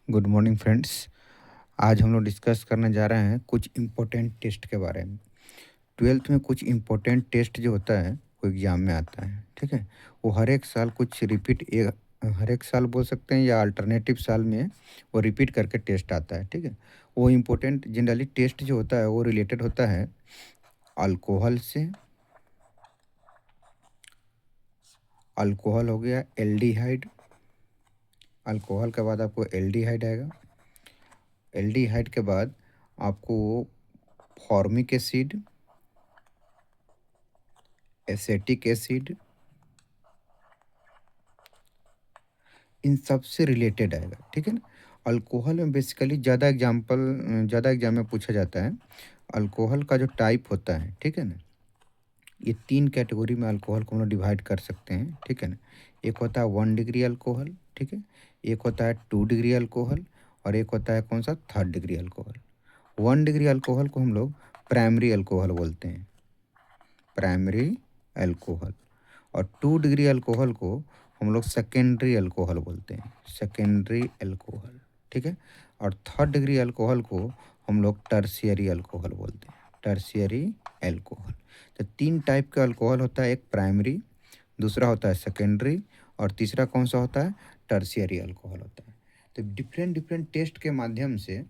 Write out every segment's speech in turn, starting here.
Good morning friends. आज हम लोग डिस्कस करने जा रहे हैं कुछ इम्पोर्टेंट टेस्ट के बारे में। ट्वेल्थ में कुछ इम्पोर्टेंट टेस्ट जो होता है वो एग्ज़ाम में आता है, ठीक है। वो हर एक साल कुछ हर एक साल बोल सकते हैं या अल्टरनेटिव साल में वो रिपीट करके टेस्ट आता है, ठीक है। वो इम्पोर्टेंट जनरली टेस्ट जो होता है वो रिलेटेड होता है अल्कोहल से। अल्कोहल हो गया एल्डिहाइड, अल्कोहल के बाद आपको एल्डिहाइड आएगा। एल्डिहाइड के बाद आपको फॉर्मिक एसिड, एसेटिक एसिड, इन सब से रिलेटेड आएगा, ठीक है ना। अल्कोहल में बेसिकली ज़्यादा एग्जाम में पूछा जाता है। अल्कोहल का जो टाइप होता है, ठीक है ना, ये 3 कैटेगरी में अल्कोहल को हम लोग डिवाइड कर सकते हैं, ठीक है ना। एक होता है 1 डिग्री अल्कोहल, ठीक है। एक होता है 2 डिग्री अल्कोहल और एक होता है कौन सा 3rd degree alcohol. 1 degree alcohol को हम लोग प्राइमरी अल्कोहल बोलते हैं, प्राइमरी अल्कोहल। और 2 डिग्री अल्कोहल को हम लोग सेकेंडरी अल्कोहल बोलते हैं, सेकेंडरी अल्कोहल, ठीक है। और 3rd डिग्री अल्कोहल को हम लोग टर्शियरी अल्कोहल बोलते हैं, टर्शियरी अल्कोहल। तो 3 टाइप का अल्कोहल होता है, एक प्राइमरी, दूसरा होता है सेकेंडरी और तीसरा कौन सा होता है, टर्शियरी अल्कोहल होता है। तो डिफरेंट डिफरेंट टेस्ट के माध्यम से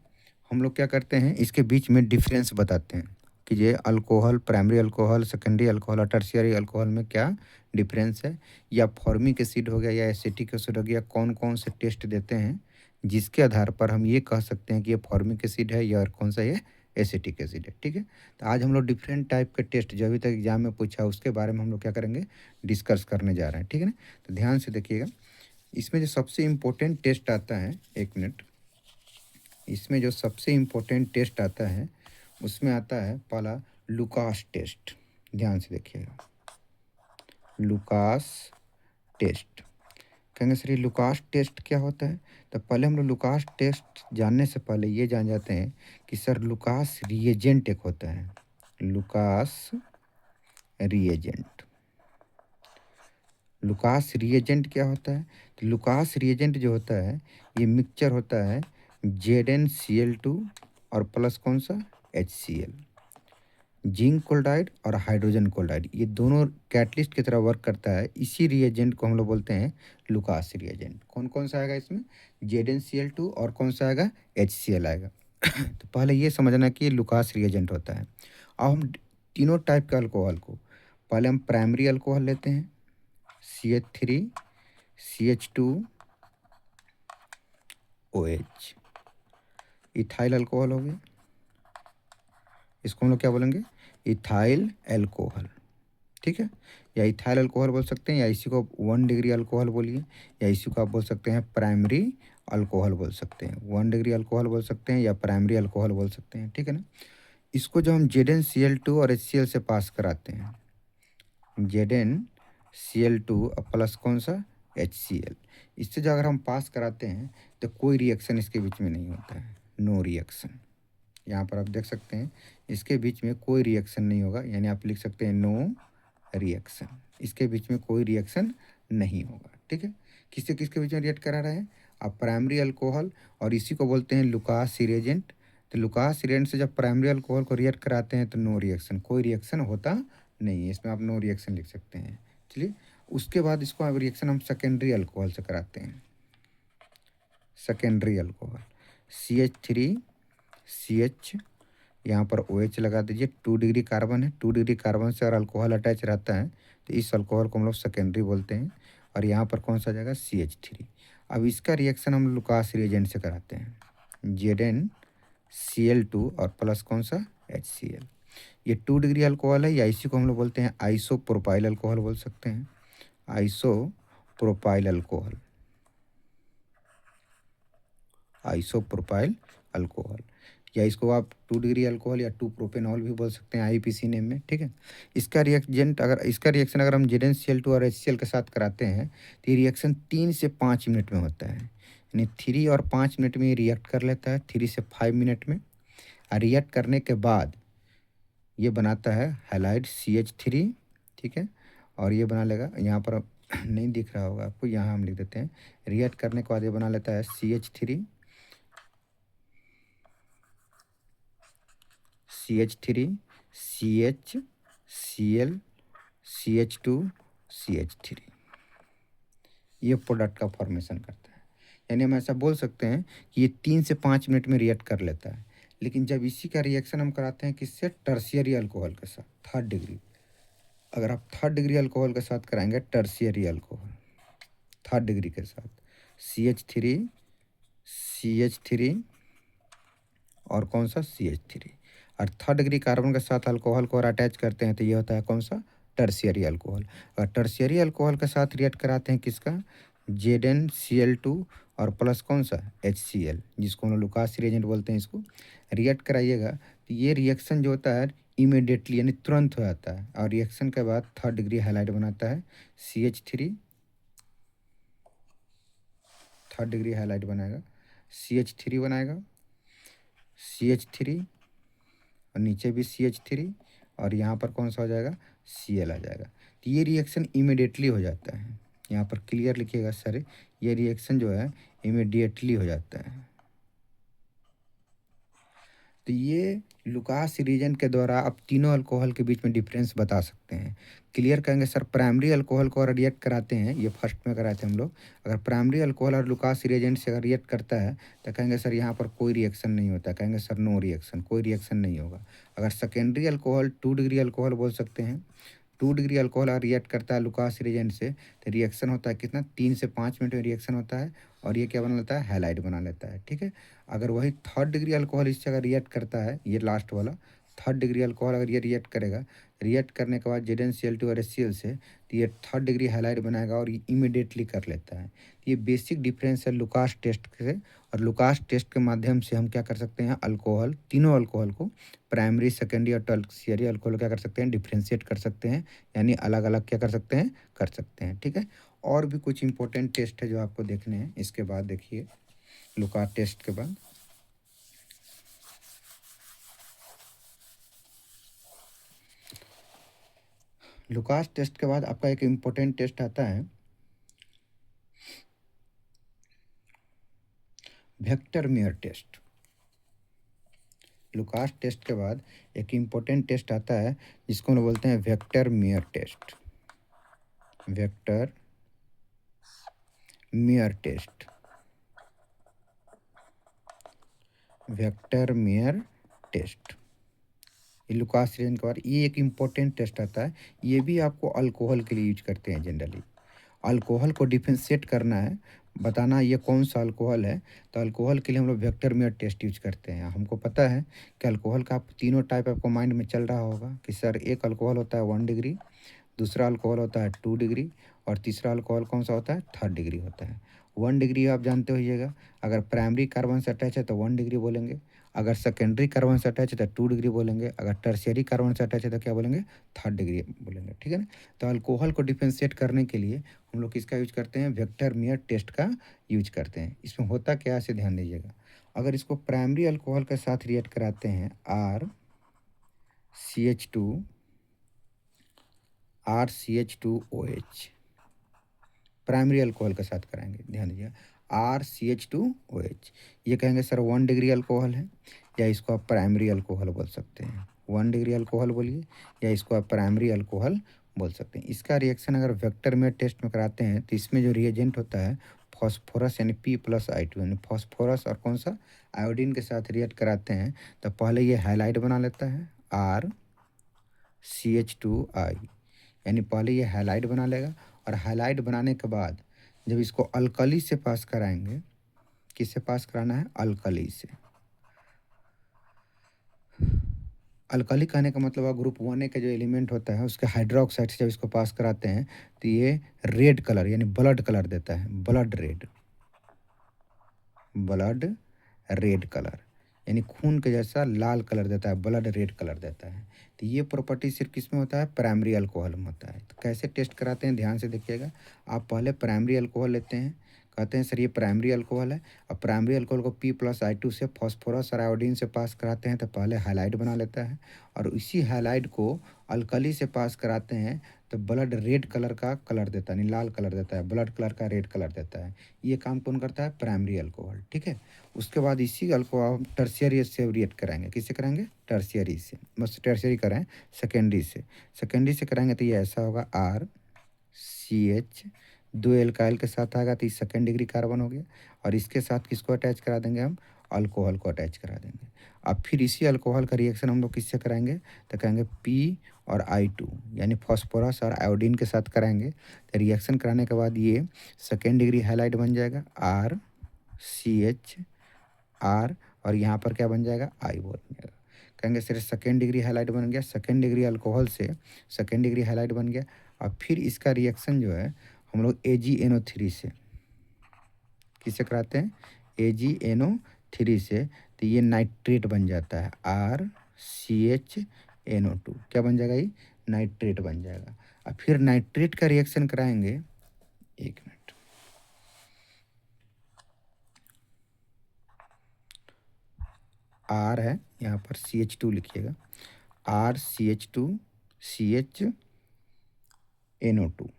हम लोग क्या करते हैं, इसके बीच में डिफरेंस बताते हैं कि ये alcohol, primary alcohol, secondary alcohol और टर्शियरी अल्कोहल में क्या डिफरेंस है, या फॉर्मिक एसिड हो गया या एसिटिक एसिड हो गया, कौन कौन से टेस्ट देते हैं जिसके आधार पर हम ये कह सकते हैं कि ये फॉर्मिक एसिड है या और कौन सा ये एसिटिक एसिड है, ठीक है। तो आज हम लोग डिफरेंट टाइप के टेस्ट जो अभी तक एग्जाम में पूछा उसके बारे में हम लोग क्या करेंगे, डिस्कस करने जा रहे हैं, ठीक है ना। तो ध्यान से देखिएगा, इसमें जो सबसे इम्पोर्टेंट टेस्ट आता है, एक मिनट, इसमें जो सबसे इम्पोर्टेंट टेस्ट आता है उसमें आता है पहला लुकास टेस्ट। ध्यान से देखिएगा, लुकास टेस्ट। कहेंगे सर ये लुकास टेस्ट क्या होता है, तो पहले हम लोग लुकास टेस्ट जानने से पहले ये जान जाते हैं कि सर लुकास रिएजेंट एक होता है, लुकास रिएजेंट। लुकास रिएजेंट क्या होता है, तो लुकास रिएजेंट जो होता है ये मिक्सचर होता है ZnCl2 और प्लस कौन सा HCl। जिंक क्लोराइड और हाइड्रोजन क्लोराइड ये दोनों कैटलिस्ट की तरह वर्क करता है। इसी रिएजेंट को हम लोग बोलते हैं लुकास रिएजेंट। कौन कौन सा आएगा इसमें, ZnCl2 और कौन सा आएगा, HCl आएगा। तो पहले ये समझना कि ये लुकास रिएजेंट होता है। अब हम तीनों टाइप के अल्कोहल को, पहले हम प्राइमरी अल्कोहल लेते हैं, CH3 CH2OH, इथाइल अल्कोहल हो गया, इसको हम लोग क्या बोलेंगे, इथाइल अल्कोहल, ठीक है। या इथाइल अल्कोहल बोल सकते हैं, या इसी को 1 डिग्री अल्कोहल बोलिए, या इसी को आप बोल सकते हैं प्राइमरी अल्कोहल बोल सकते हैं, 1 डिग्री अल्कोहल बोल सकते हैं या प्राइमरी अल्कोहल बोल सकते हैं, ठीक है ना। इसको जो हम ZnCl2 और HCl से पास कराते हैं, ZnCl2 और प्लस कौन सा HCl, इससे जो अगर हम पास कराते हैं तो कोई रिएक्शन इसके बीच में नहीं होता है, नो रिएक्शन। यहाँ पर आप देख सकते हैं इसके बीच में कोई रिएक्शन नहीं होगा, यानी आप लिख सकते हैं नो रिएक्शन, इसके बीच में कोई रिएक्शन नहीं होगा, ठीक है। किससे किसके बीच में रिएक्ट करा रहे हैं, आप प्राइमरी अल्कोहल और इसी को बोलते हैं लुकास रिएजेंट। तो लुकास रिएजेंट से जब प्राइमरी अल्कोहल को रिएक्ट कराते हैं तो नो रिएक्शन, कोई रिएक्शन होता नहीं है, इसमें आप नो रिएक्शन लिख सकते हैं। चलिए, उसके बाद इसको अब रिएक्शन हम सेकेंडरी अल्कोहल से कराते हैं, सेकेंडरी अल्कोहल CH3CH, यहाँ पर OH लगा दीजिए, 2 डिग्री कार्बन है, 2 डिग्री कार्बन से और अल्कोहल अटैच रहता है तो इस अल्कोहल को हम लोग सेकेंडरी बोलते हैं। और यहाँ पर कौन सा जाएगा, CH3। अब इसका रिएक्शन हम लुकास रिएजेंट से कराते हैं, ZnCl2 और प्लस कौन सा HCl। ये 2 डिग्री अल्कोहल है, या इसी को हम लोग बोलते हैं आइसोप्रोपाइल अल्कोहल बोल सकते हैं, आइसोप्रोपाइल अल्कोहल, आइसोप्रोपाइल अल्कोहल। या इसको आप 2 डिग्री अल्कोहल या 2 प्रोपेनॉल भी बोल सकते हैं IPC नेम में, ठीक है। इसका रिएक्शन अगर हम ZnCl2 और HCl के साथ कराते हैं तो ये रिएक्शन 3 से 5 मिनट में होता है, यानी 3 और 5 मिनट में ये रिएक्ट कर लेता है, 3 से 5 मिनट में। और रिएक्ट करने के बाद ये बनाता है हैलाइड CH3, ठीक है। और ये बना लेगा, यहाँ पर नहीं दिख रहा होगा आपको, यहाँ हम लिख देते हैं, रिएक्ट करने के बाद ये बना लेता है CH3 CH3 CH Cl CH2 CH3, ये प्रोडक्ट का फॉर्मेशन करता है। यानी हम ऐसा बोल सकते हैं कि ये 3 से 5 मिनट में रिएक्ट कर लेता है। लेकिन जब इसी का रिएक्शन हम कराते हैं किससे, टर्शियरी अल्कोहल के साथ, थर्ड डिग्री, अगर आप थर्ड डिग्री अल्कोहल के साथ कराएंगे, टर्शियरी अल्कोहल थर्ड डिग्री के साथ, CH3 CH3 और कौन सा, CH3, और थर्ड डिग्री कार्बन के साथ अल्कोहल को और अटैच करते हैं तो ये होता है कौन सा, टर्शियरी अल्कोहल। और टर्शियरी अल्कोहल के साथ रिएक्ट कराते हैं किसका, ZnCl2 और प्लस कौन सा, HCl, जिसको हम लोग लुकास रिएजेंट बोलते हैं। इसको रिएक्ट कराइएगा तो ये रिएक्शन जो होता है इमीडिएटली यानी तुरंत हो जाता है, और रिएक्शन के बाद थर्ड डिग्री हैलाइड बनाता है, CH3 थर्ड डिग्री हैलाइड बनाएगा, CH3 बनाएगा, CH3 और नीचे भी CH3, और यहाँ पर कौन सा हो जाएगा, Cl आ जाएगा। तो ये रिएक्शन इमीडिएटली हो जाता है, यहाँ पर क्लियर लिखिएगा सर, ये रिएक्शन जो है इमीडिएटली हो जाता है। तो ये लुकास रीजन के द्वारा आप तीनों अल्कोहल के बीच में डिफरेंस बता सकते हैं। क्लियर कहेंगे सर, प्राइमरी अल्कोहल को अगर रिएक्ट कराते हैं, ये फर्स्ट में कराते हैं हम लोग, अगर प्राइमरी अल्कोहल और लुकास रिएजेंट से अगर रिएक्ट करता है तो कहेंगे सर यहाँ पर कोई रिएक्शन नहीं होता, कहेंगे सर नो रिएक्शन, कोई रिएक्शन नहीं होगा। अगर सेकेंडरी अल्कोहल 2 डिग्री अल्कोहल बोल सकते हैं, 2 डिग्री अल्कोहल रिएक्ट करता है लुकास रिएजेंट से तो रिएक्शन होता है कितना, 3 से 5 मिनट में रिएक्शन होता है, और ये क्या बना लेता है, हैलाइड बना लेता है। ठीक है, अगर वही थर्ड डिग्री अल्कोहल इससे अगर रिएक्ट करता है, ये लास्ट वाला थर्ड डिग्री अल्कोहल अगर ये रिएक्ट करेगा, रिएक्ट करने के बाद ZnCl2 और HCl से, तो ये थर्ड डिग्री हैलाइड बनाएगा और ये इमीडिएटली कर लेता है। ये बेसिक डिफरेंस है लुकास टेस्ट से, और लुकास टेस्ट के माध्यम से हम क्या कर सकते हैं, अल्कोहल, तीनों अल्कोहल को प्राइमरी सेकेंडरी और टर्शियरी अल्कोहल क्या कर सकते हैं, डिफ्रेंशिएट कर सकते हैं, यानी अलग अलग क्या कर सकते हैं, कर सकते हैं। ठीक है, और भी कुछ इंपॉर्टेंट टेस्ट है जो आपको देखने हैं, इसके बाद देखिए लुकास टेस्ट के बाद लुकास टेस्ट के बाद आपका एक इम्पोर्टेंट टेस्ट आता है Victor Meyer test. Lucas test के बाद एक इम्पोर्टेंट टेस्ट आता है जिसको हम बोलते हैं Victor Meyer test, Victor Meyer test, Victor Meyer test. ये लुकास रीजन के बाद ये एक इम्पोर्टेंट टेस्ट आता है, ये भी आपको अल्कोहल के लिए यूज करते हैं जनरली। अल्कोहल को डिफरेंशिएट करना है, बताना ये कौन सा अल्कोहल है, तो अल्कोहल के लिए हम लोग वेक्टर मेयर टेस्ट यूज करते हैं। हमको पता है कि अल्कोहल का आप तीनों टाइप आपको माइंड में चल रहा होगा कि सर एक अल्कोहल होता है 1 डिग्री, दूसरा अल्कोहल होता है 2 डिग्री, और तीसरा अल्कोहल कौन सा होता है, थर्ड डिग्री होता है। 1 डिग्री आप जानते होइएगा, अगर प्राइमरी कार्बन से अटैच है तो 1 डिग्री बोलेंगे, अगर सेकेंडरी कार्बन से अटैच है तो 2 डिग्री बोलेंगे, अगर टर्शियरी कार्बन से अटैच है तो क्या बोलेंगे, थर्ड डिग्री बोलेंगे। ठीक है ना, तो अल्कोहल को डिफ्रेंशिएट करने के लिए हम लोग किसका यूज करते हैं, वेक्टर मेयर टेस्ट का यूज करते हैं। इसमें होता क्या है, इसे ध्यान दीजिएगा। अगर इसको प्राइमरी अल्कोहल के साथ रिएक्ट कराते हैं, RCH2OH, प्राइमरी अल्कोहल के साथ कराएंगे, ध्यान दीजिए, RCH2OH, ये कहेंगे सर 1 डिग्री अल्कोहल है, या इसको आप प्राइमरी अल्कोहल बोल सकते हैं, 1 डिग्री अल्कोहल बोलिए, या इसको आप प्राइमरी अल्कोहल बोल सकते हैं। इसका रिएक्शन अगर वेक्टर में टेस्ट में कराते हैं तो इसमें जो रिएजेंट होता है फॉस्फोरस यानी P+I2, यानी फॉस्फोरस और कौन सा, आयोडीन के साथ रिएक्ट कराते हैं तो पहले ये हैलाइड बना लेता है RCH2I, यानी पहले ये हैलाइड बना लेगा, और हैलाइड बनाने के बाद जब इसको अल्कली से पास कराएंगे, किससे पास कराना है, अल्कली से। अल्कली कहने का मतलब ग्रुप 1A का जो एलिमेंट होता है उसके हाइड्रोक्साइड से जब इसको पास कराते हैं तो ये रेड कलर यानी ब्लड कलर देता है, blood red, blood red colour, यानी खून के जैसा लाल कलर देता है, ब्लड रेड कलर देता है। तो ये प्रॉपर्टी सिर्फ किस में होता है, प्राइमरी अल्कोहल में होता है। तो कैसे टेस्ट कराते हैं, ध्यान से देखिएगा। आप पहले प्राइमरी अल्कोहल लेते हैं, कहते हैं सर ये प्राइमरी अल्कोहल है, और प्राइमरी अल्कोहल को P+I2 से फॉस्फोरस और आयोडीन से पास कराते हैं तो पहले हैलाइड बना लेता है, और इसी हैलाइड को अल्कली से पास कराते हैं तो ब्लड रेड कलर देता है, यानी लाल कलर देता है, ब्लड कलर का रेड कलर देता है। ये काम कौन करता है? प्राइमरी अल्कोहल, ठीक है। उसके बाद इसी अल्कोहल हम टर्शियरी से रिएक्ट कराएंगे। किससे कराएंगे? टर्शियरी से। बस टर्शियरी कराएं, सेकेंडरी से। सेकेंडरी से कराएंगे तो ये ऐसा होगा, आर सी एच, दो एल्काइल के साथ आएगा तो ये सेकेंड डिग्री कार्बन हो गया। और इसके साथ किसको अटैच करा देंगे हम? अल्कोहल को अटैच करा देंगे। अब फिर इसी अल्कोहल का रिएक्शन हम लोग किससे कराएंगे? तो कहेंगे पी और आई टू, यानी फॉस्फोरस और आयोडीन के साथ कराएंगे। तो रिएक्शन कराने के बाद ये सेकेंड डिग्री हैलाइड बन जाएगा, आर सी एच आर, और यहाँ पर क्या बन जाएगा? आई बन जाएगा। कहेंगे सर सेकेंड डिग्री हैलाइड बन गया, सेकेंड डिग्री अल्कोहल से सेकेंड डिग्री हैलाइड बन गया। और फिर इसका रिएक्शन जो है हम लोग AgNO3 से किससे कराते हैं? AgNO3 से। तो ये नाइट्रेट बन जाता है, RCHNO2। क्या बन जाएगा? ये नाइट्रेट बन जाएगा। और फिर नाइट्रेट का रिएक्शन कराएंगे, एक मिनट, आर है यहाँ पर, CH2 लिखिएगा, RCH2CHNO2।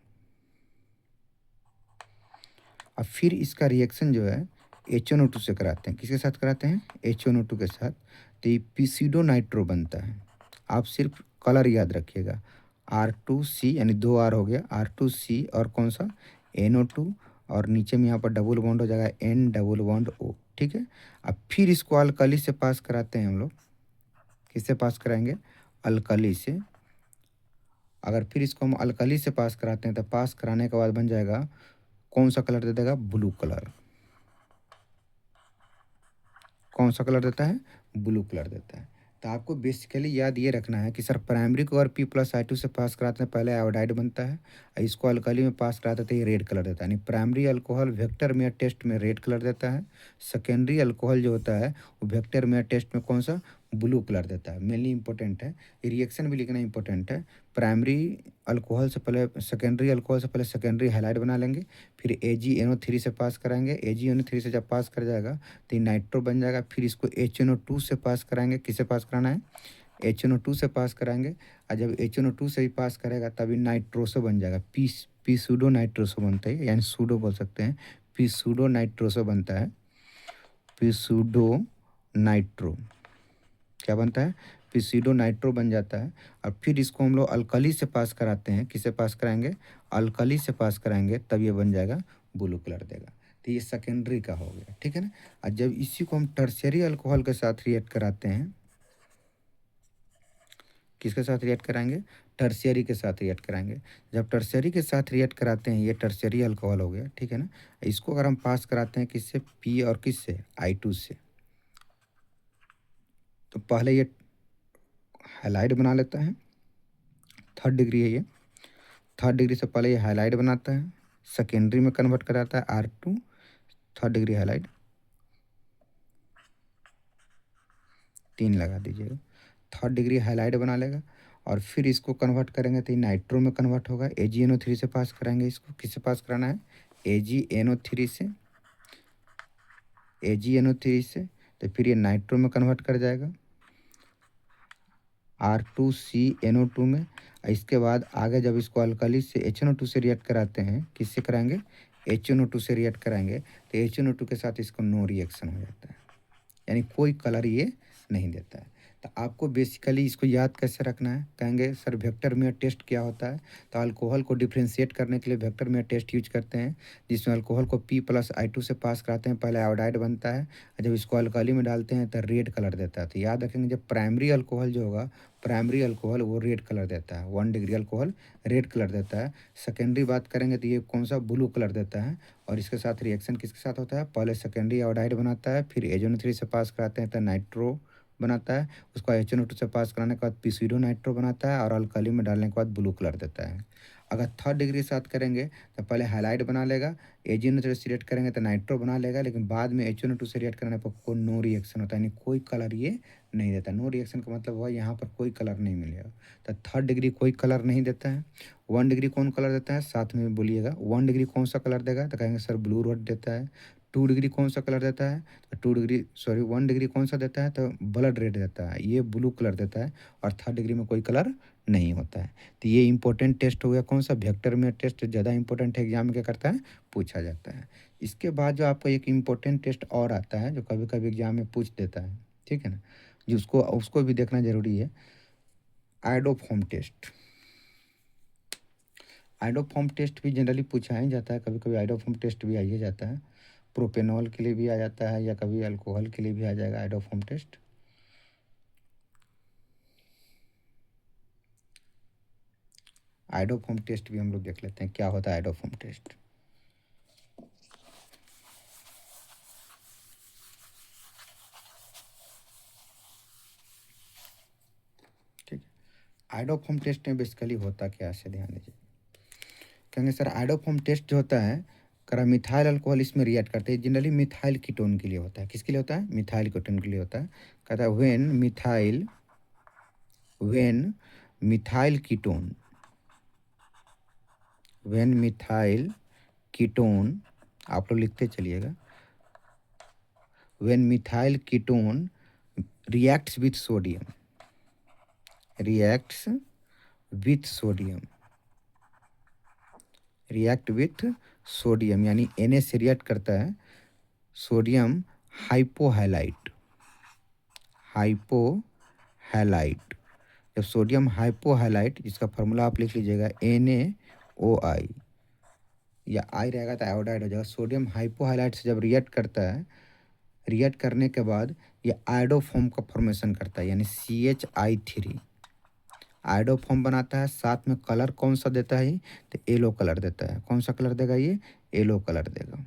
अब फिर इसका रिएक्शन जो है HNO2 से कराते हैं। किसके साथ कराते हैं? HNO2 के साथ। तो ये पिसिडो नाइट्रो बनता है। आप सिर्फ कलर याद रखिएगा, R2C, यानी दो आर हो गया, R2C और कौन सा? NO2, और नीचे में यहाँ पर डबल बॉन्ड हो जाएगा, N डबल बॉन्ड O, ठीक है। अब फिर इसको अल्कली से पास कराते हैं हम लोग। किससे पास कराएंगे? अल्कली से। अगर फिर इसको हम अल्कली से पास कराते हैं तो पास कराने के बाद बन जाएगा, कौन सा कलर दे देगा? Blue colour. कौन सा कलर देता है? ब्लू कलर देता है। तो आपको बेसिकली याद ये रखना है कि सर प्राइमरी को अगर P+I2 से पास कराते हैं, पहले आयोडाइड बनता है, और इसको अल्कली में पास कराते हैं तो ये रेड कलर देता है। यानी प्राइमरी अल्कोहल वेक्टर में टेस्ट में रेड कलर देता है, सेकेंडरी अल्कोहल जो होता है वो वेक्टर में टेस्ट में कौन सा? ब्लू कलर देता है। मेनली इंपॉर्टेंट है, रिएक्शन भी लिखना इंपॉर्टेंट है। प्राइमरी अल्कोहल से पहले सेकेंडरी अल्कोहल से पहले सेकेंडरी हैलाइड बना लेंगे, फिर AgNO3 से पास कराएंगे। AgNO3 से जब पास कर जाएगा तो ये नाइट्रो बन जाएगा। फिर इसको HNO2 से पास कराएंगे। किससे पास कराना है? HNO2 से पास कराएंगे। और जब HNO2 से ही पास करेगा तभी नाइट्रोसो बन जाएगा, पी सूडो नाइट्रोसो बनता है, यानी सूडो बोल सकते हैं, पी सूडो नाइट्रोसो बनता है। पी सूडो नाइट्रो क्या बनता है? पिसिडो नाइट्रो बन जाता है। और फिर इसको हम लोग अल्कली से पास कराते हैं। किससे पास कराएंगे? अल्कली से पास कराएंगे, तब ये बन जाएगा, ब्लू कलर देगा। तो ये सेकेंडरी का हो गया, ठीक है ना। और जब इसी को हम टर्शियरी अल्कोहल के साथ रिएक्ट कराते हैं, किसके साथ रिएक्ट कराएंगे? टर्शियरी के साथ रिएक्ट कराएंगे। जब टर्शियरी के साथ रिएक्ट कराते हैं, ये टर्शियरी अल्कोहल हो गया, ठीक है ना। इसको अगर हम पास कराते हैं किससे? पी और किससे? I2 से। तो पहले ये हैलाइड बना लेता है, थर्ड डिग्री है ये, थर्ड डिग्री से पहले ये हाईलाइट बनाता है, सेकेंडरी में कन्वर्ट कराता है, R2, थर्ड डिग्री हाईलाइट, 3 लगा दीजिएगा। थर्ड डिग्री हाईलाइट बना लेगा और फिर इसको कन्वर्ट करेंगे तो ये नाइट्रो में कन्वर्ट होगा। AgNO3 से पास कराएंगे। इसको किससे पास कराना है? AgNO3 से। AgNO3 से तो फिर ये नाइट्रो में कन्वर्ट कर जाएगा, R2CNO2 में। इसके बाद आगे जब इसको अल्कली से HNO2 से रिएक्ट कराते हैं, किससे कराएंगे? HNO2 से रिएक्ट कराएंगे तो HNO2 के साथ इसको नो रिएक्शन हो जाता है, यानी कोई कलर ये नहीं देता है। तो आपको बेसिकली इसको याद कैसे रखना है? कहेंगे सर वेक्टर में टेस्ट क्या होता है? तो अल्कोहल को डिफ्रेंशिएट करने के लिए वेक्टर में टेस्ट यूज करते हैं, जिसमें अल्कोहल को P+I2 से पास कराते हैं, पहले आयोडाइड बनता है, और जब इसको अल्कली में डालते हैं तो रेड कलर देता है। तो याद रखेंगे जब प्राइमरी अल्कोहल जो होगा, प्राइमरी अल्कोहल वो रेड कलर देता है, 1 डिग्री अल्कोहल रेड कलर देता है। सेकेंडरी बात करेंगे तो ये कौन सा? ब्लू कलर देता है। और इसके साथ रिएक्शन किसके साथ होता है? पहले सेकेंडरी आयोडाइड बनाता है, फिर AgNO3 से पास कराते हैं तो नाइट्रो बनाता है, उसको HNO2 से पास कराने के बाद पिसिडो नाइट्रो बनाता है, और अल्कली में डालने के बाद ब्लू कलर देता है। अगर थर्ड डिग्री साथ करेंगे तो पहले हाईलाइट बना लेगा, AgNO3 से रिएक्ट करेंगे तो नाइट्रो बना लेगा, लेकिन बाद में HNO2 से रिएक्ट करने पर कोई नो रिएक्शन होता है, यानी कोई कलर ये नहीं देता। नो रिएक्शन का मतलब हुआ यहाँ पर कोई कलर नहीं मिलेगा। तो थर्ड डिग्री कोई कलर नहीं देता है। 1 डिग्री कौन कलर देता है? साथ में बोलिएगा, 1 डिग्री कौन सा कलर देगा? तो कहेंगे सर ब्लू रेड देता है। 2 डिग्री कौन सा कलर देता है? तो 1 डिग्री कौन सा देता है? तो ब्लड रेड देता है, ये ब्लू कलर देता है। और थर्ड डिग्री में कोई कलर नहीं होता है। तो ये इम्पोर्टेंट टेस्ट हो गया कौन सा, वेक्टर में टेस्ट ज़्यादा इम्पोर्टेंट है, एग्जाम में क्या करता है, पूछा जाता है। इसके बाद जो आपको एक इम्पोर्टेंट टेस्ट और आता है जो कभी कभी एग्जाम में पूछ देता है, ठीक है ना, जिसको उसको भी देखना जरूरी है, आइडोफॉर्म टेस्ट। आइडोफॉर्म टेस्ट भी जनरली पूछा ही जाता है, कभी कभी आइडोफॉर्म टेस्ट भी आइए जाता है, प्रोपेनॉल के लिए भी आ जाता है या कभी अल्कोहल के लिए भी आ जाएगा आइडोफॉर्म टेस्ट। आइडोफॉर्म टेस्ट भी हम लोग देख लेते हैं क्या होता है आइडोफॉर्म टेस्ट। ठीक है, आइडोफॉर्म टेस्ट में बेसिकली होता क्या है, से ध्यान दीजिए। कहेंगे सर आइडोफॉर्म टेस्ट जो होता है, करा मिथाइल अल्कोहल इसमें रिएक्ट करते हैं, जनरली मिथाइल कीटोन के लिए होता है। किसके लिए होता है, मिथाइल कीटोन के लिए होता है। कहता है when methyl ketone, when methyl ketone, आप लोग लिखते चलिएगा, when methyl ketone reacts with sodium, reacts with sodium, react with sodium यानी Na से रिएक्ट करता है सोडियम हाइपोहैलाइट, हाइपोहैलाइट। जब सोडियम हाइपोहैलाइट, जिसका फार्मूला आप लिख लीजिएगा NaOI, या आई रहेगा तो आयोडाइड हो जाएगा। सोडियम हाइपोहैलाइट से जब रिएक्ट करता है, रिएक्ट करने के बाद ये आयोडोफॉर्म का फॉर्मेशन करता है यानी CH3 आयोडोफॉर्म बनाता है। साथ में कलर कौन सा देता है, तो येलो कलर देता है। कौन सा कलर देगा, ये येलो कलर देगा।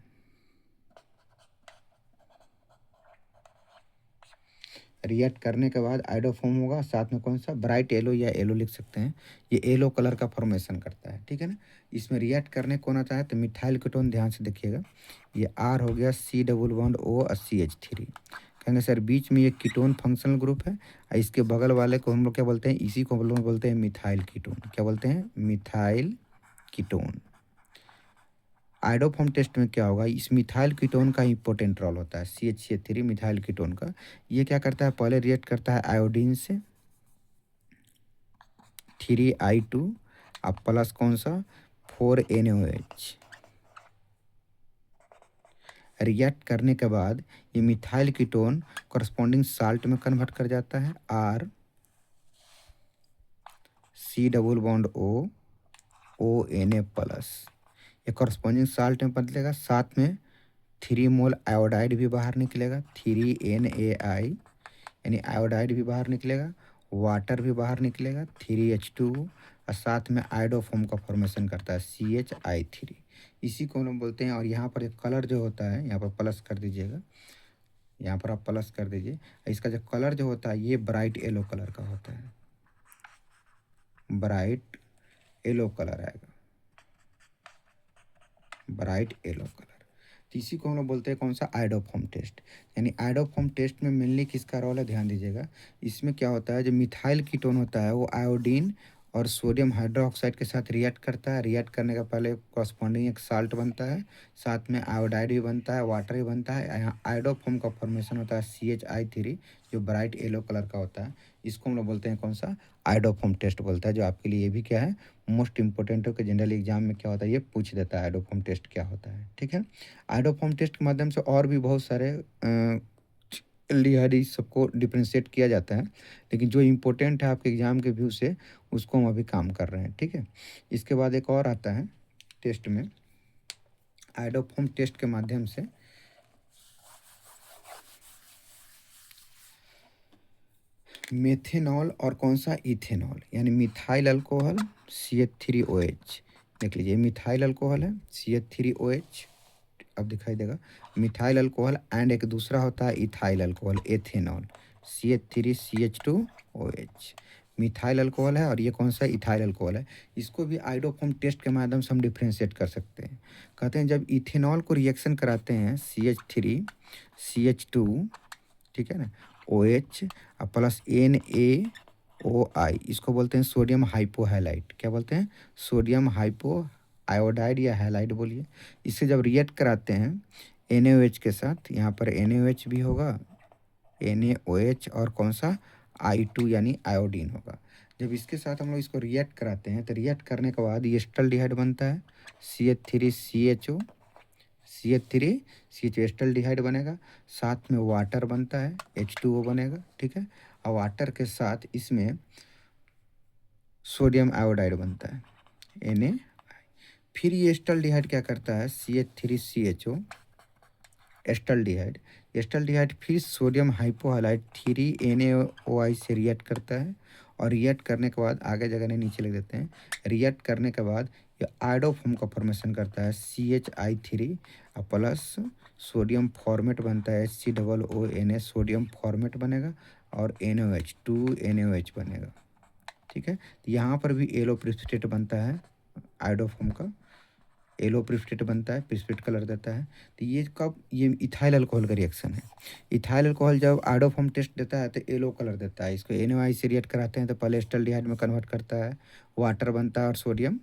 रिएक्ट करने के बाद आयोडोफॉर्म होगा, साथ में कौन सा, ब्राइट येलो या येलो लिख सकते हैं, ये येलो कलर का फॉर्मेशन करता है, ठीक है ना। इसमें रिएक्ट करने कौन आता है, तो मिथाइल कीटोन, ध्यान से देखिएगा, ये R हो गया, C डबल बॉन्ड O और CH3। कहेंगे सर बीच में ये कीटोन फंक्शनल ग्रुप है, और इसके बगल वाले को हम लोग क्या बोलते हैं, इसी को हम लोग बोलते हैं मिथाइल कीटोन। क्या बोलते हैं, मिथाइल कीटोन। आयोडोफॉर्म टेस्ट में क्या होगा, इस मिथाइल कीटोन का इंपॉर्टेंट रोल होता है, CH3 मिथाइल कीटोन का। ये क्या करता है, पहले रिएक्ट करता है आयोडीन से 3I2 अब प्लस कौन सा 4NaOH। रिएक्ट करने के बाद ये मिथाइल कीटोन कॉरस्पॉन्डिंग साल्ट में कन्वर्ट कर जाता है, R C double bond ONA plus, ये कॉरस्पॉन्डिंग साल्ट में बदलेगा। साथ में 3 मोल आयोडाइड भी बाहर निकलेगा, 3NaI यानी आयोडाइड भी बाहर निकलेगा, वाटर भी बाहर निकलेगा 3H2, और साथ में आयोडोफॉर्म का फॉर्मेशन करता है CHI3। इसी को हम बोलते हैं। और यहाँ पर एक कलर जो होता है, यहाँ पर प्लस कर दीजिएगा, यहाँ पर आप प्लस कर दीजिए। इसका जो कलर जो होता है ये ब्राइट येलो कलर का होता है, ब्राइट येलो कलर आएगा, ब्राइट येलो कलर। तो इसी को हम लोग बोलते हैं कौन सा, आयोडोफॉर्म टेस्ट। यानी आयोडोफॉर्म टेस्ट में मेनली किसका रोल है, ध्यान दीजिएगा। इसमें क्या होता है, जो मिथाइल कीटोन होता है वो आयोडीन और सोडियम हाइड्रोक्साइड के साथ रिएक्ट करता है। रिएक्ट करने का पहले कॉरस्पॉन्डिंग एक साल्ट बनता है, साथ में आयोडाइड भी बनता है, वाटर भी बनता है। यहाँ आयोडोफॉर्म का फॉर्मेशन होता है CHI3 जो ब्राइट येलो कलर का होता है। इसको हम लोग बोलते हैं कौन सा, आयोडोफॉर्म टेस्ट बोलता है, जो आपके लिए ये भी क्या है, मोस्ट इंपॉर्टेंट हो कि जनरल एग्जाम में क्या होता है, ये पूछ देता है आयोडोफॉर्म टेस्ट क्या होता है, ठीक है। आयोडोफॉर्म टेस्ट के माध्यम से और भी बहुत सारे एल्डिहाइड सबको डिफ्रेंशिएट किया जाता है, लेकिन जो इम्पोर्टेंट है आपके एग्जाम के व्यू से उसको हम अभी काम कर रहे हैं, ठीक है। इसके बाद एक और आता है टेस्ट में, आयोडोफॉर्म टेस्ट के माध्यम से मेथेनॉल और कौन सा, इथेनॉल, यानी मिथाइल अल्कोहल CH3OH, देख लीजिए मिथाइल अल्कोहल है CH3OH, अब दिखाई देगा मिथाइल अल्कोहल, एंड एक दूसरा होता है ethyl alcohol ethanol CH3CH2OH। Methyl alcohol है और ये कौन सा, इथाइल अल्कोहल है। इसको भी आयोडोफॉर्म टेस्ट के माध्यम से हम डिफ्रेंशिएट कर सकते हैं। कहते हैं जब इथेनॉल को रिएक्शन कराते हैं CH3CH2, ठीक है ना, OH और प्लस NaOI, इसको बोलते हैं सोडियम हाइपोहैलाइट। क्या बोलते हैं, सोडियम हाइपो आयोडाइड या हैलाइड बोलिए। इससे जब रिएक्ट कराते हैं NaOH के साथ, यहाँ पर NaOH भी होगा, NaOH और कौन सा I2 यानी आयोडीन होगा। जब इसके साथ हम लोग इसको रिएक्ट कराते हैं तो रिएक्ट करने के बाद ये एस्टल्डिहाइड बनता है, CH3CHO, CH3CHO एस्टल्डिहाइड बनेगा, साथ में वाटर बनता है, H2O बनेगा, ठीक है। और वाटर के साथ इसमें सोडियम आयोडाइड बनता है, Na। फिर ये एस्टल्डिहाइड क्या करता है, CH3CHO एस्टल्डिहाइड, एस्टल्डिहाइड फिर सोडियम हाइपोहाइलाइड 3NaOI से रिएक्ट करता है, और रिएक्ट करने के बाद आगे जगह नहीं नीचे लिख देते हैं, रिएक्ट करने के बाद ये आयोडोफॉर्म का फॉर्मेशन करता है, CHI3 प्लस सोडियम फॉर्मेट बनता है, HCOONA सोडियम फॉर्मेट बनेगा, और NaOH 2NaOH बनेगा, ठीक है। तो यहाँ पर भी येलो प्रेसिपिटेट बनता है, आयोडोफॉर्म का येलो प्रेसिपिटेट बनता है, प्रेसिपिटेट कलर देता है। तो ये कब, ये इथाइल अल्कोहल का रिएक्शन है। इथाइल अल्कोहल जब आयोडोफॉर्म टेस्ट देता है तो येलो कलर देता है, इसको NaOH से रिएक्ट कराते हैं तो पहले एस्टल्डिहाइड में कन्वर्ट करता है, वाटर बनता है और सोडियम,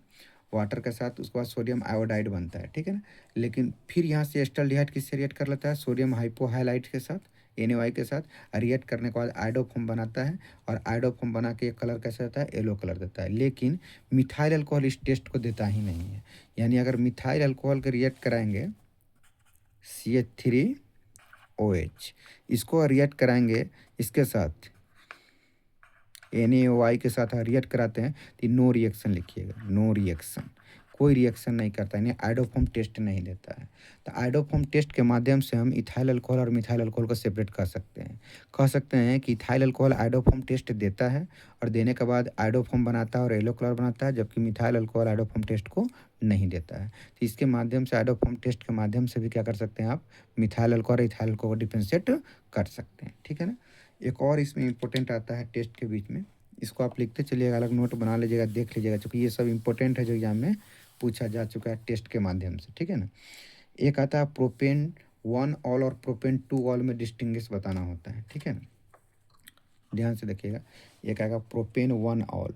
वाटर के साथ उसके बाद सोडियम आयोडाइड बनता है, ठीक है ना। लेकिन फिर यहाँ से एस्टल्डिहाइड किससे रिएक्ट कर लेता है, सोडियम हाइपोहाइलाइट के साथ, NaOH के साथ, रिएक्ट करने के बाद आयोडोफॉर्म बनाता है, और आयोडोफॉर्म बना के कलर कैसा देता है, येलो कलर देता है। लेकिन मिथाइल अल्कोहल इस टेस्ट को देता ही नहीं है। यानी अगर मिथाइल अल्कोहल के रिएक्ट कराएंगे CH3OH, इसको रिएक्ट कराएंगे इसके साथ NaOI के साथ रिएक्ट कराते हैं तो नो रिएक्शन लिखिएगा, नो रिएक्शन, कोई रिएक्शन नहीं करता, यानी आयोडोफॉर्म टेस्ट नहीं देता है। तो आयोडोफॉर्म टेस्ट के माध्यम से हम इथाइल अल्कोहल और मिथाइल अल्कोहल को सेपरेट कर सकते हैं। कह सकते हैं कि इथाइल अल्कोहल आयोडोफॉर्म टेस्ट देता है, और देने के बाद आयोडोफॉर्म बनाता है और येलो कलर बनाता है, जबकि मिथाइल अल्कोहल आयोडोफॉर्म टेस्ट को नहीं देता है। तो इसके माध्यम से, आयोडोफॉर्म टेस्ट के माध्यम से भी क्या कर सकते हैं आप, मिथाइल अल्कोहल और इथाइल अल्कोहल को डिफ्रेंशिएट कर सकते हैं, ठीक है ना। एक और इसमें इंपॉर्टेंट आता है टेस्ट के बीच में, इसको आप लिखते चलिएगा, अलग नोट बना लीजिएगा, देख लीजिएगा, क्योंकि ये सब इंपॉर्टेंट है जो एग्जाम में पूछा जा चुका है टेस्ट के माध्यम से, ठीक है ना। एक आता है प्रोपेन 1 ऑल और प्रोपेन 2 ऑल में डिस्टिंग्विश बताना होता है, ठीक है ना। ध्यान से देखिएगा, एक आएगा propane 1 all,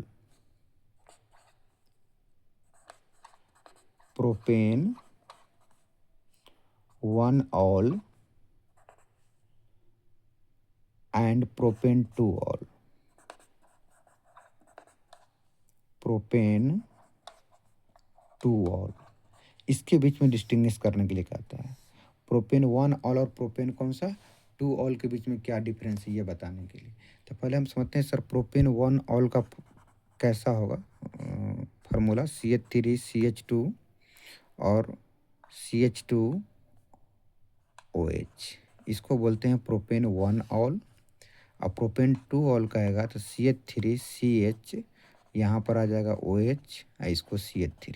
propane 1 all and propane 2 all, propane 2 all, इसके बीच में डिस्टिंग्विश करने के लिए कहता है। प्रोपेन 1 ऑल और प्रोपेन कौन सा 2 ऑल के बीच में क्या डिफरेंस है ये बताने के लिए। तो पहले हम समझते हैं सर प्रोपेन 1 ऑल का कैसा होगा फार्मूला, CH3CH2 और CH2OH, इसको बोलते हैं प्रोपेन 1 ऑल। अब प्रोपेन 2 ऑल का आएगा तो CH3CH, यहाँ पर आ जाएगा OH, इसको CH3,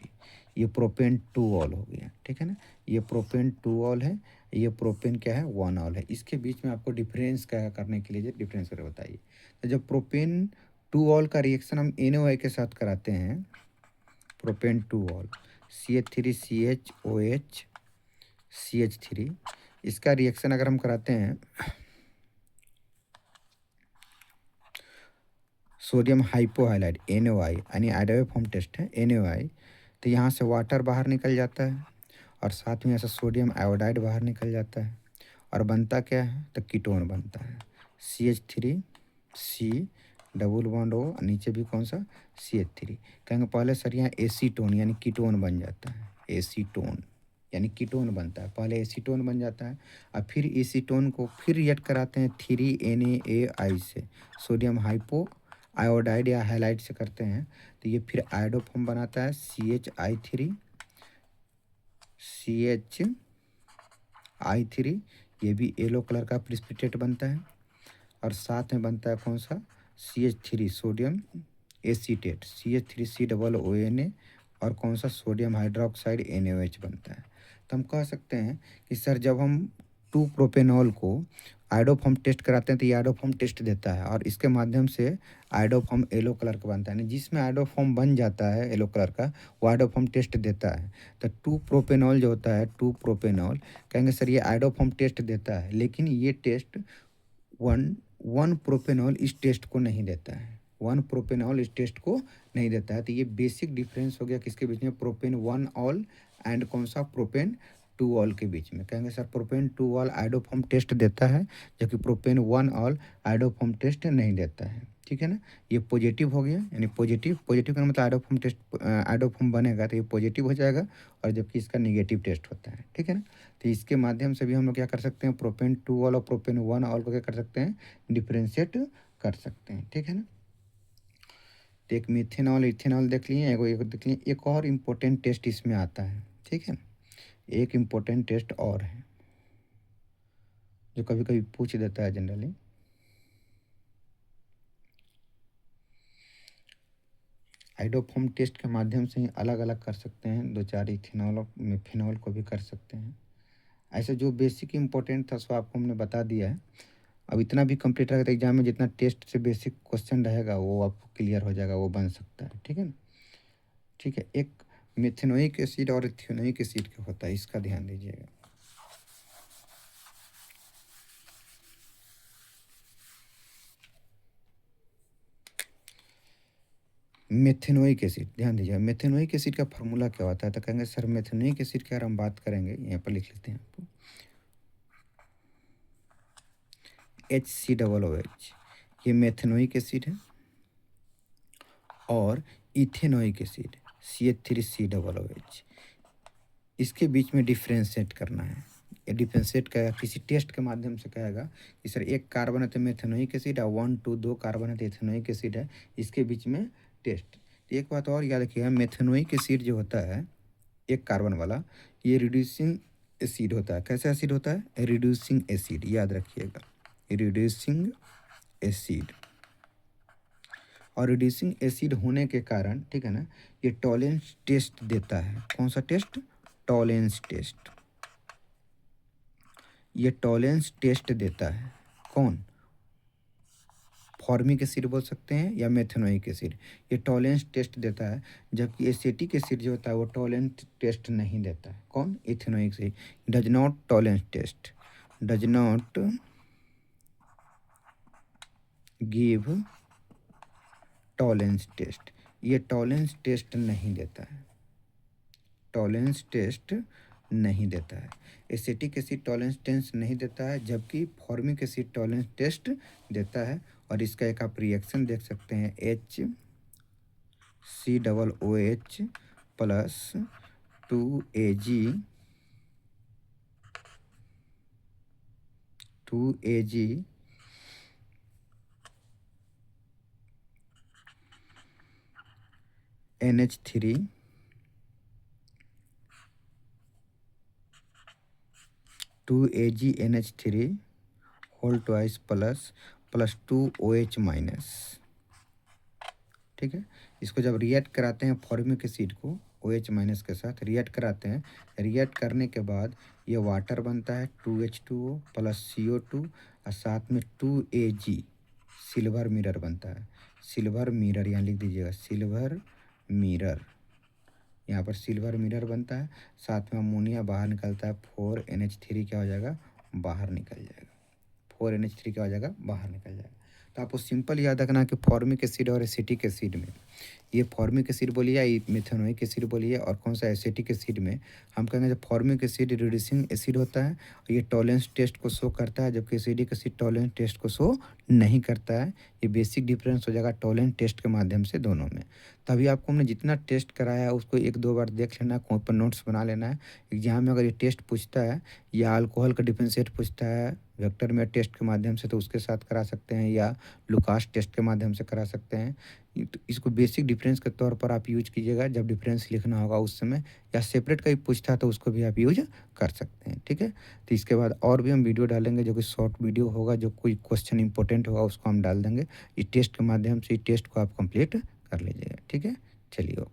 ये प्रोपेन 2 ऑल हो गया, ठीक है ना। ये प्रोपेन 2 ऑल है, ये प्रोपेन क्या है 1 ऑल है। इसके बीच में आपको डिफरेंस क्या करने के लिए डिफरेंस करके बताइए। तो जब प्रोपेन 2 ऑल का रिएक्शन हम NaOI के साथ कराते हैं, प्रोपेन 2 ऑल, CH3CHOH CH3, इसका रिएक्शन अगर हम कराते हैं सोडियम हाइपोहाइलाइड NaOI, यानी आयोडोफॉर्म टेस्ट है NaOI, तो यहाँ से वाटर बाहर निकल जाता है, और साथ में ऐसा सोडियम आयोडाइड बाहर निकल जाता है, और बनता क्या है, तो कीटोन बनता है, CH3C डबल बॉन्ड O, नीचे भी कौन सा CH3। कहेंगे पहले सर यहाँ एसीटोन यानी कीटोन बन जाता है, एसीटोन यानी कीटोन बनता है, पहले एसीटोन बन जाता है, और फिर एसीटोन को फिर रिएक्ट कराते हैं 3NaAI से, सोडियम हाइपो आयोडाइड या हाइलाइट से करते हैं, तो ये फिर आयोडोफॉर्म बनाता है, CHI3, ये भी येलो कलर का प्रिसिपिटेट बनता है, और साथ में बनता है कौन सा CH3 सोडियम एसीटेट, CH3COONA, और कौन सा सोडियम हाइड्रोक्साइड NaOH बनता है। तो हम कह सकते हैं कि सर जब हम 2 प्रोपेनॉल को आयोडोफॉर्म टेस्ट कराते हैं तो ये आयोडोफॉर्म टेस्ट देता है, और इसके माध्यम से आयोडोफॉर्म येलो कलर का बनता है, जिसमें आयोडोफॉर्म बन जाता है येलो कलर का वो आयोडोफॉर्म टेस्ट देता है। तो 2 प्रोपेनॉल जो होता है, 2 प्रोपेनॉल, कहेंगे सर ये आयोडोफॉर्म टेस्ट देता है, लेकिन ये टेस्ट 1 प्रोपेनॉल इस टेस्ट को नहीं देता है, 1 प्रोपेनॉल इस टेस्ट को नहीं देता है। तो ये बेसिक डिफरेंस हो गया किसके बीच में, प्रोपेन 1 ऑल एंड कौन सा प्रोपेन टू ऑल के बीच में। कहेंगे sir propane two ol iodoform test देता है, जबकि propane one ol iodoform test नहीं देता है। ठीक है ना, ये पॉजिटिव हो गया, यानी पॉजिटिव पॉजिटिव का मतलब आइडोफॉर्म टेस्ट आइडोफॉर्म बनेगा तो ये पॉजिटिव हो जाएगा, और जबकि इसका निगेटिव टेस्ट होता है। ठीक है ना, तो इसके माध्यम से भी हम लोग क्या कर सकते हैं, प्रोपेन टू ऑल और प्रोपेन वन ऑल को क्या कर सकते हैं, डिफ्रेंशिएट कर सकते हैं। ठीक है ना, तो एक मिथेनॉल इथेनॉल देख लिए, एक देख लिए, एक और इम्पोर्टेंट टेस्ट इसमें आता है। ठीक है, एक इम्पोर्टेंट टेस्ट और है जो कभी कभी पूछ देता है जनरली। आइडोफॉर्म टेस्ट के माध्यम से ही अलग अलग कर सकते हैं, दो चार इथेनॉल और मिथेनॉल को भी कर सकते हैं। ऐसे जो बेसिक इंपॉर्टेंट था सो आपको हमने बता दिया है। अब इतना भी कंप्लीट रहेगा तो एग्जाम में जितना टेस्ट से बेसिक क्वेश्चन रहेगा वो आपको क्लियर हो जाएगा, वो बन सकता है। ठीक है ना, ठीक है। एक मेथेनोइक एसिड और इथेनोइक एसिड का होता है, इसका ध्यान दीजिएगा। मेथेनोइक एसिड, ध्यान दीजिए, मेथेनोइक एसिड का फार्मूला क्या होता है, तो कहेंगे सर मेथेनोइक एसिड की अगर हम बात करेंगे, यहाँ पर लिख लेते हैं आपको, HCOOH, ये मेथेनोइक एसिड है, और इथेनोइक एसिड CH3COOH, इसके बीच में डिफ्रेंशिएट करना है। ये डिफ्रेंशिएट करेगा किसी टेस्ट के माध्यम से, कहेगा कि सर एक कार्बन है तो मेथेनोइक एसिड है, 1 2 2 कार्बन है तो इथेनोइक एसिड है, इसके बीच में टेस्ट। तो एक बात और याद रखिएगा, मेथेनोइक एसिड जो होता है एक कार्बन वाला, ये रिड्यूसिंग एसिड होता है। कैसा एसिड होता है, रिड्यूसिंग एसिड, याद रखिएगा, रिड्यूसिंग एसिड। और रिड्यूसिंग एसिड होने के कारण, ठीक है ना, ये टॉलेंस टेस्ट देता है। कौन सा टेस्ट, टॉलेंस टेस्ट। ये टॉलेंस टेस्ट देता है, कौन, फॉर्मिक एसिड बोल सकते हैं या मेथेनोइक एसिड, ये टॉलेंस टेस्ट देता है। जबकि एसिटिक एसिड जो होता है वो टॉलेंस टेस्ट नहीं देता है। कौन, ethanoic acid does not Tollens test, does not give Tollens test, ये टॉलेंस टेस्ट नहीं देता है, टॉलेंस टेस्ट नहीं देता है। एसिटिक एसिड टॉलेंस टेस्ट नहीं देता है, जबकि फॉर्मिक एसिड टॉलेंस टेस्ट देता है। और इसका एक आप रिएक्शन देख सकते हैं, HCOOH plus 2Ag NH3 2AgNH3 whole twice plus 2OH minus. ठीक है, इसको जब रिएक्ट कराते हैं फॉर्मिक एसिड को OH माइनस के साथ रिएक्ट कराते हैं, रिएक्ट करने के बाद ये वाटर बनता है 2H2O प्लस CO2, और साथ में 2Ag सिल्वर मिरर बनता है। सिल्वर मिरर यहाँ लिख दीजिएगा, सिल्वर मिरर, यहाँ पर सिल्वर मिरर बनता है। साथ में अमोनिया बाहर निकलता है, 4NH3 क्या हो जाएगा, बाहर निकल जाएगा, 4NH3 क्या हो जाएगा, बाहर निकल जाएगा। तो आपको सिंपल याद रखना कि फॉर्मिक एसिड और एसिटिक एसिड में, ये फॉर्मिक एसिड बोलिए या मेथेनोइक एसिड बोलिए, और कौन सा एसिटिक एसिड में, हम कहेंगे जब फॉर्मिक एसिड रिड्यूसिंग एसिड होता है और ये टॉलेंस टेस्ट को शो करता है, जबकि एसिडिक एसिड टॉलेंस टेस्ट को शो नहीं करता है। ये बेसिक डिफरेंस हो जाएगा टॉलेंस टेस्ट के माध्यम से दोनों में। तभी आपको हमने जितना टेस्ट कराया है उसको 1 2 बार देख लेना है, कहीं पर नोट्स बना लेना है। एग्जाम में अगर ये टेस्ट पूछता है या अल्कोहल का डिफरेंशिएट पूछता है वेक्टर में टेस्ट के माध्यम से, तो उसके साथ करा सकते हैं, या लुकास टेस्ट के माध्यम से करा सकते हैं। तो इसको बेसिक डिफरेंस के तौर पर आप यूज कीजिएगा जब डिफरेंस लिखना होगा उस समय, या सेपरेट का भी पूछता है तो उसको भी आप यूज कर सकते हैं। ठीक है, तो इसके बाद और भी हम वीडियो डालेंगे जो कि शॉर्ट वीडियो होगा, जो कोई क्वेश्चन इंपॉर्टेंट होगा उसको हम डाल देंगे। इस टेस्ट के माध्यम से इस टेस्ट को आप कंप्लीट कर लीजिएगा। ठीक है, चलिए।